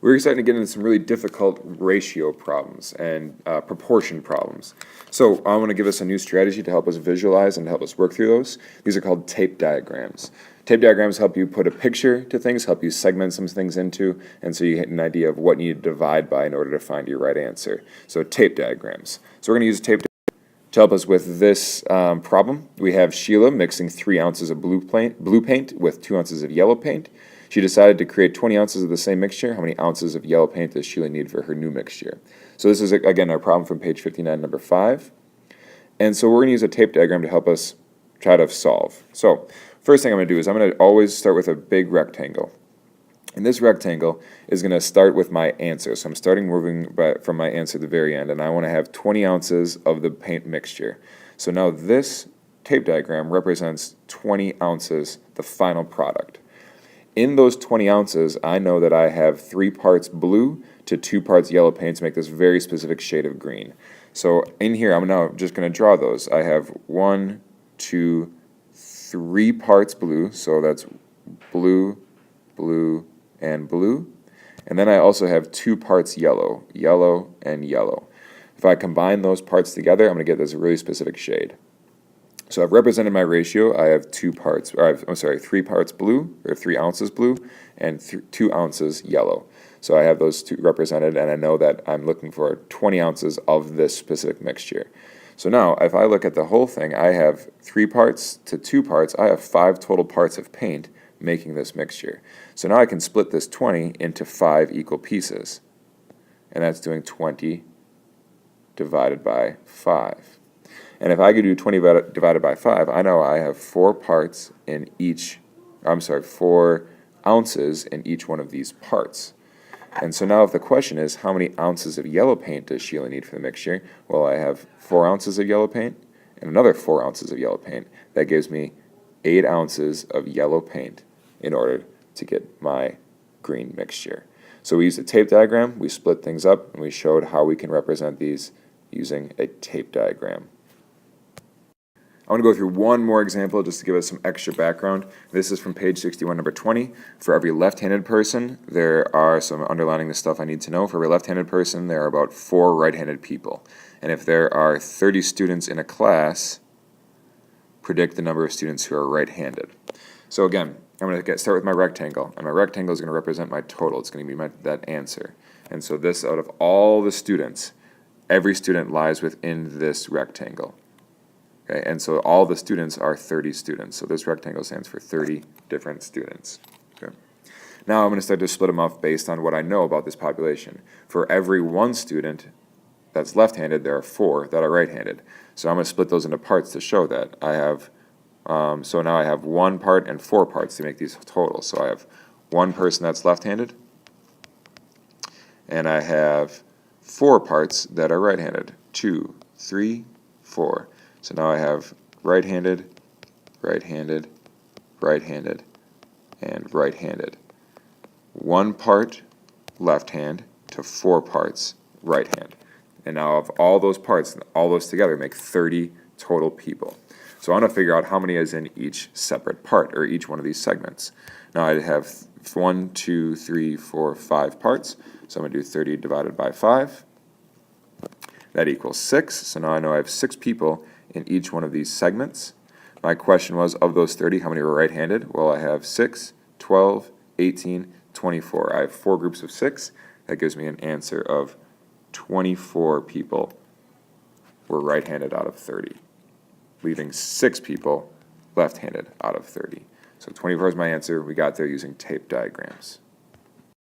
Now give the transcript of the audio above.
we're starting to get into some really difficult ratio problems and proportion problems. So I want to give us a new strategy to help us visualize and help us work through those. These are called tape diagrams. Tape diagrams help you put a picture to things, help you segment some things into, and so you get an idea of what you need to divide by in order to find your right answer. So tape diagrams. So we're going to use tape to help us with this problem. We have Sheila mixing 3 ounces of blue paint with 2 ounces of yellow paint. She decided to create 20 ounces of the same mixture. How many ounces of yellow paint does Sheila need for her new mixture? So this is, again, our problem from page 59, number 5. And so we're going to use a tape diagram to help us try to solve. So first thing I'm going to do is I'm going to always start with a big rectangle. And this rectangle is going to start with my answer. So I'm starting moving from my answer to the very end, and I want to have 20 ounces of the paint mixture. So now this tape diagram represents 20 ounces, the final product. In those 20 ounces, I know that I have 3 parts blue to 2 parts yellow paint to make this very specific shade of green. So in here, I'm now just going to draw those. I have 1, 2, 3 parts blue, so that's blue, blue, and blue. And then I also have 2 parts yellow, yellow, and yellow. If I combine those parts together, I'm going to get this really specific shade. So I've represented my ratio. I have 3 parts blue, or 3 ounces blue, and 2 ounces yellow. So I have those 2 represented, and I know that I'm looking for 20 ounces of this specific mixture. So now, if I look at the whole thing, I have 3 parts to 2 parts. I have 5 total parts of paint making this mixture. So now I can split this 20 into 5 equal pieces. And that's doing 20 divided by 5. And if I could do 20 divided by 5, I know I have 4 ounces in each one of these parts. And so now if the question is, how many ounces of yellow paint does Sheila need for the mixture? Well, I have 4 ounces of yellow paint and another 4 ounces of yellow paint. That gives me 8 ounces of yellow paint in order to get my green mixture. So we used a tape diagram, we split things up, and we showed how we can represent these using a tape diagram. I want to go through one more example just to give us some extra background. This is from page 61, number 20. For every left-handed person, there are some underlining the stuff I need to know. For every left-handed person, there are about 4 right-handed people. And if there are 30 students in a class, predict the number of students who are right-handed. So again, I'm going to start with my rectangle, and my rectangle is going to represent my total. It's going to be that answer. And so this, out of all the students, every student lies within this rectangle. Okay, and so all the students are 30 students. So this rectangle stands for 30 different students. Okay. Now I'm going to start to split them up based on what I know about this population. For every 1 student that's left-handed, there are 4 that are right-handed. So I'm going to split those into parts to show that. I have, so now I have 1 part and 4 parts to make these totals. So I have 1 person that's left-handed, and I have 4 parts that are right-handed. 2, 3, 4. So now I have right-handed, right-handed, right-handed, and right-handed. 1 part left hand to 4 parts right hand. And now of all those parts, all those together make 30 total people. So I want to figure out how many is in each separate part, or each one of these segments. Now I have 1, 2, 3, 4, 5 parts. So I'm going to do 30 divided by 5. That equals 6. So now I know I have 6 people in each one of these segments. My question was, of those 30, how many were right-handed? Well, I have 6, 12, 18, 24. I have 4 groups of 6. That gives me an answer of 24 people were right-handed out of 30, leaving 6 people left-handed out of 30. So 24 is my answer. We got there using tape diagrams.